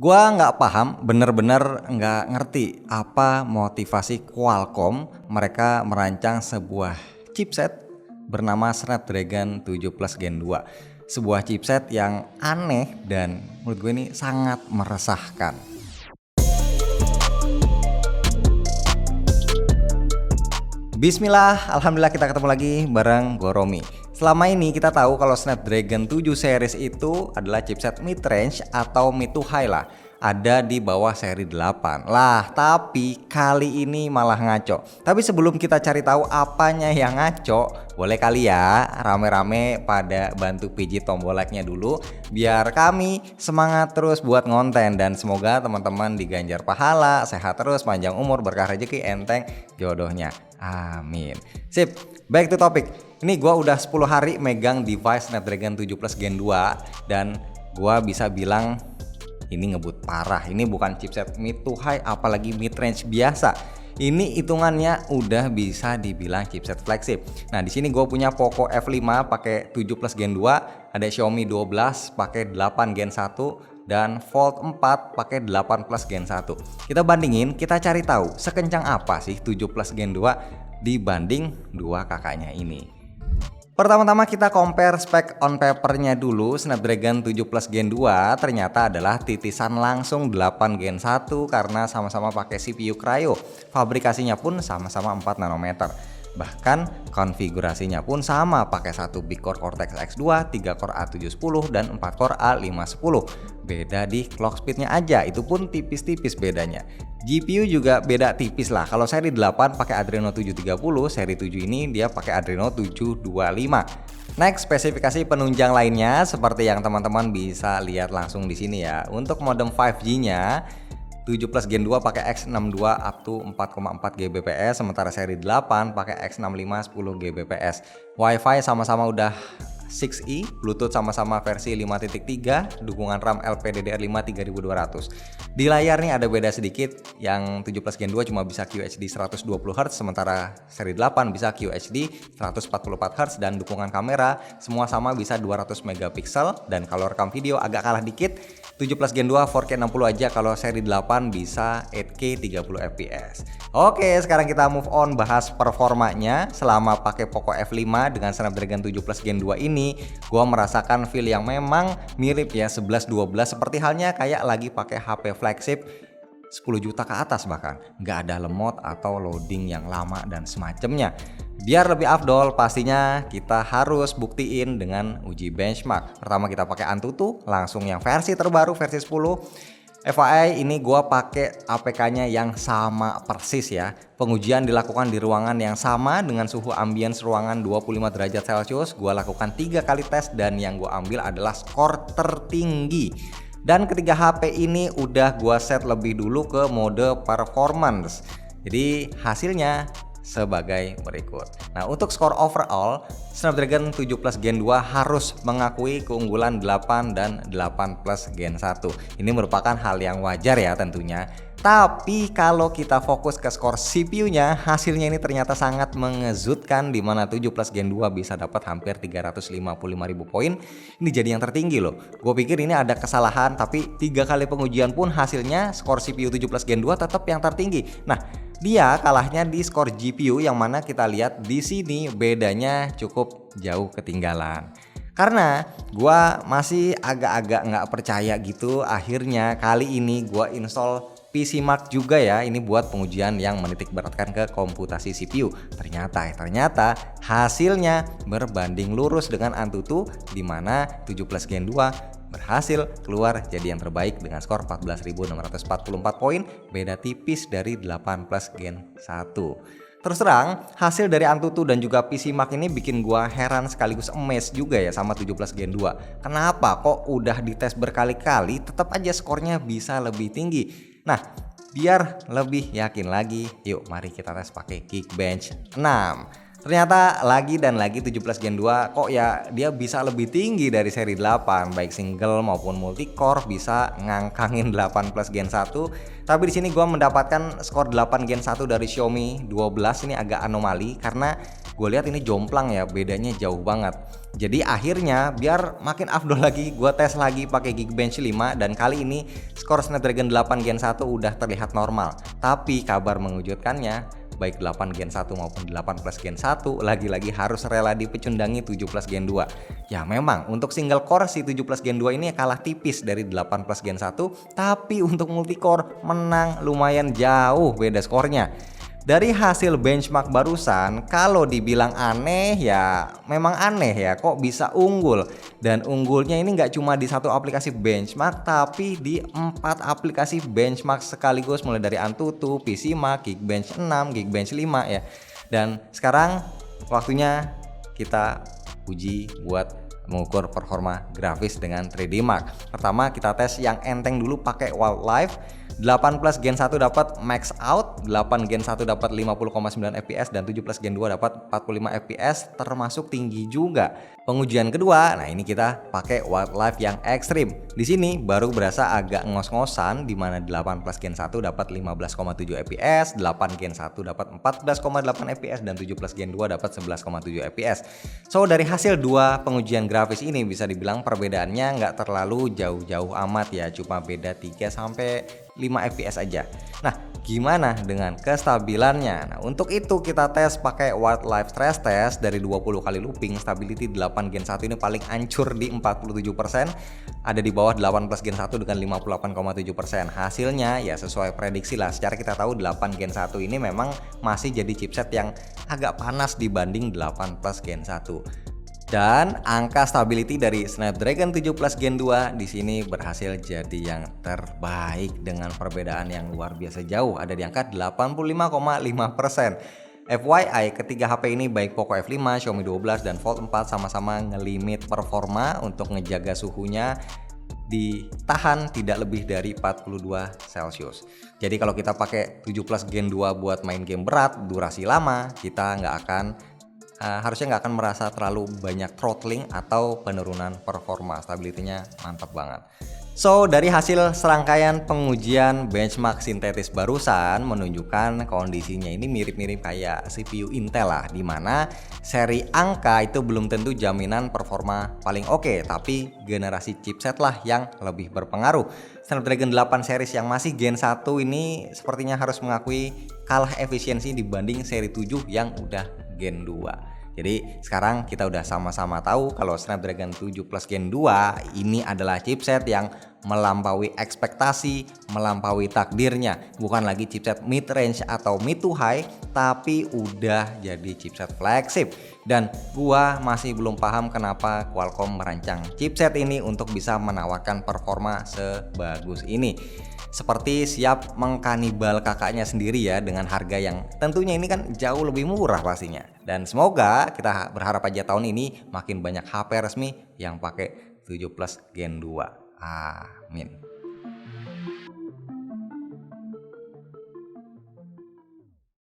Gua nggak paham, bener-bener nggak ngerti apa motivasi Qualcomm mereka merancang sebuah chipset bernama Snapdragon 7 Plus Gen 2. Sebuah chipset yang aneh dan menurut gue ini sangat meresahkan. Bismillah, alhamdulillah kita ketemu lagi bareng gue Romi. Selama ini kita tahu kalau Snapdragon 7 series itu adalah chipset mid-range atau mid to high lah. Ada di bawah seri 8. Lah, tapi kali ini malah ngaco. Tapi sebelum kita cari tahu apanya yang ngaco, boleh kali ya rame-rame pada bantu pijit tombol like-nya dulu biar kami semangat terus buat ngonten dan semoga teman-teman diganjar pahala, sehat terus, panjang umur, berkah rezeki, enteng jodohnya. Amin. Sip, back to topic. Ini gua udah 10 hari megang device Snapdragon 7 Plus Gen 2 dan gua bisa bilang ini ngebut parah. Ini bukan chipset mid to high apalagi mid range biasa. Ini hitungannya udah bisa dibilang chipset flagship. Nah, di sini gue punya Poco F5 pakai 7 Plus Gen 2, ada Xiaomi 12 pakai 8 Gen 1 dan Fold 4 pakai 8 Plus Gen 1. Kita bandingin, kita cari tahu sekencang apa sih 7 Plus Gen 2 dibanding dua kakaknya ini. Pertama-tama kita compare spek on papernya dulu. Snapdragon 7 Plus Gen 2 ternyata adalah titisan langsung 8 Gen 1 karena sama-sama pakai CPU Kryo. Fabrikasinya pun sama-sama 4 nanometer. Bahkan konfigurasinya pun sama, pakai 1 big core Cortex X2, 3 core A710 dan 4 core A510. Beda di clock speednya aja, itu pun tipis-tipis bedanya. GPU juga beda tipis lah. Kalau seri 8 pakai Adreno 730, seri 7 ini dia pakai Adreno 725. Next, spesifikasi penunjang lainnya seperti yang teman-teman bisa lihat langsung di sini ya. Untuk modem 5G-nya 7 Plus Gen 2 pakai X62 up to 4,4 Gbps, sementara seri 8 pakai X65 10 Gbps. Wi-Fi sama-sama udah 6E, Bluetooth sama-sama versi 5.3, dukungan RAM LPDDR5 3200. Di layar nih ada beda sedikit, yang 7 Plus Gen 2 cuma bisa QHD 120Hz, sementara seri 8 bisa QHD 144Hz dan dukungan kamera semua sama bisa 200 megapiksel dan kalau rekam video agak kalah dikit. 7 Plus Gen 2 4K 60 aja, kalau seri 8 bisa 8K 30 fps. Oke, sekarang kita move on bahas performanya. Selama pakai Poco F5 dengan Snapdragon 7 Plus Gen 2 ini, gua merasakan feel yang memang mirip ya 11-12, seperti halnya kayak lagi pakai HP flagship 10 juta ke atas, bahkan nggak ada lemot atau loading yang lama dan semacamnya. Biar lebih afdol, pastinya kita harus buktiin dengan uji benchmark. Pertama kita pakai Antutu, langsung yang versi terbaru, versi 10. FYI ini gua pakai APK-nya yang sama persis ya. Pengujian dilakukan di ruangan yang sama dengan suhu ambience ruangan 25 derajat Celcius. Gua lakukan 3 kali tes dan yang gua ambil adalah skor tertinggi. Dan ketiga HP ini udah gua set lebih dulu ke mode performance. Jadi hasilnya sebagai berikut. Nah, untuk skor overall, Snapdragon 7 Plus Gen 2 harus mengakui keunggulan 8 dan 8 Plus Gen 1. Ini merupakan hal yang wajar ya tentunya. Tapi kalau kita fokus ke skor CPU-nya, hasilnya ini ternyata sangat mengejutkan, di mana 7 Plus Gen 2 bisa dapat hampir 355.000 poin. Ini jadi yang tertinggi loh. Gue pikir ini ada kesalahan, tapi 3 kali pengujian pun hasilnya skor CPU 7 Plus Gen 2 tetap yang tertinggi. Nah, dia kalahnya di skor GPU yang mana kita lihat di sini bedanya cukup jauh ketinggalan. Karena gua masih agak-agak nggak percaya gitu, akhirnya kali ini gua install PCMark juga ya, ini buat pengujian yang menitik beratkan ke komputasi CPU. Ternyata hasilnya berbanding lurus dengan Antutu, di mana 7 Plus Gen 2 berhasil keluar jadi yang terbaik dengan skor 14.644 poin, beda tipis dari 8 Plus Gen 1. Terus terang, hasil dari Antutu dan juga PCMark ini bikin gua heran sekaligus amazed juga ya sama 7 Plus Gen 2. Kenapa kok udah dites berkali-kali tetap aja skornya bisa lebih tinggi? Nah, biar lebih yakin lagi, yuk mari kita tes pakai Geekbench 6. Ternyata lagi dan lagi 7 Plus Gen 2 kok ya dia bisa lebih tinggi dari seri 8, baik single maupun multi-core bisa ngangkangin 8 Plus Gen 1. Tapi di sini gua mendapatkan skor 8 Gen 1 dari Xiaomi 12, ini agak anomali karena gue lihat ini jomplang ya, bedanya jauh banget. Jadi akhirnya biar makin afdol lagi, gue tes lagi pakai Geekbench 5 dan kali ini skor Snapdragon 8 Gen 1 udah terlihat normal. Tapi kabar mengejutkannya, baik 8 Gen 1 maupun 8 Plus Gen 1 lagi-lagi harus rela dipecundangi 7 Plus Gen 2. Ya memang untuk single core si 7 Plus Gen 2 ini kalah tipis dari 8 Plus Gen 1, tapi untuk multicore menang lumayan jauh beda skornya. Dari hasil benchmark barusan, kalau dibilang aneh ya memang aneh ya, kok bisa unggul. Dan unggulnya ini nggak cuma di satu aplikasi benchmark, tapi di 4 aplikasi benchmark sekaligus, mulai dari Antutu, PCMark, Geekbench 6, Geekbench 5 ya. Dan sekarang waktunya kita uji buat mengukur performa grafis dengan 3D Mark. Pertama kita tes yang enteng dulu pakai Wildlife. 8 Plus Gen 1 dapat max out, 8 Gen 1 dapat 50,9 fps dan 7 Plus Gen 2 dapat 45 fps, termasuk tinggi juga. Pengujian kedua, nah ini kita pakai Wildlife yang ekstrim. Di sini baru berasa agak ngos-ngosan, di mana 8 Plus Gen 1 dapat 15,7 fps, 8 Gen 1 dapat 14,8 fps dan 7 Plus Gen 2 dapat 11,7 fps. So dari hasil dua pengujian grafis ini bisa dibilang perbedaannya nggak terlalu jauh-jauh amat ya, cuma beda 3 sampai 5 fps aja. Nah, gimana dengan kestabilannya? Nah, untuk itu kita tes pakai Wildlife Stress Test dari 20 kali looping. Stability 8 Gen 1 ini paling hancur di 47%, ada di bawah 8 Plus Gen 1 dengan 58,7%. Hasilnya ya sesuai prediksi lah. Secara kita tahu 8 Gen 1 ini memang masih jadi chipset yang agak panas dibanding 8 Plus Gen 1. Dan angka stability dari Snapdragon 7 Plus Gen 2 di sini berhasil jadi yang terbaik dengan perbedaan yang luar biasa jauh, ada di angka 85,5%. FYI, ketiga HP ini baik Poco F5, Xiaomi 12 dan Fold 4 sama-sama ngelimit performa untuk ngejaga suhunya ditahan tidak lebih dari 42 Celcius. Jadi kalau kita pakai 7 Plus Gen 2 buat main game berat, durasi lama, kita harusnya nggak akan merasa terlalu banyak throttling atau penurunan performa. Stability-nya mantap banget. So dari hasil serangkaian pengujian benchmark sintetis barusan menunjukkan kondisinya ini mirip-mirip kayak CPU Intel lah, dimana seri angka itu belum tentu jaminan performa paling oke, tapi generasi chipset lah yang lebih berpengaruh. Snapdragon 8 series yang masih Gen 1 ini sepertinya harus mengakui kalah efisiensi dibanding seri 7 yang udah Gen 2. Jadi sekarang kita udah sama-sama tahu kalau Snapdragon 7 Plus Gen 2 ini adalah chipset yang melampaui ekspektasi, melampaui takdirnya. Bukan lagi chipset mid-range atau mid to high, tapi udah jadi chipset flagship. Dan gua masih belum paham kenapa Qualcomm merancang chipset ini untuk bisa menawarkan performa sebagus ini. Seperti siap mengkanibal kakaknya sendiri ya, dengan harga yang tentunya ini kan jauh lebih murah pastinya. Dan semoga kita berharap aja tahun ini makin banyak HP resmi yang pakai 7 Plus Gen 2. Amin.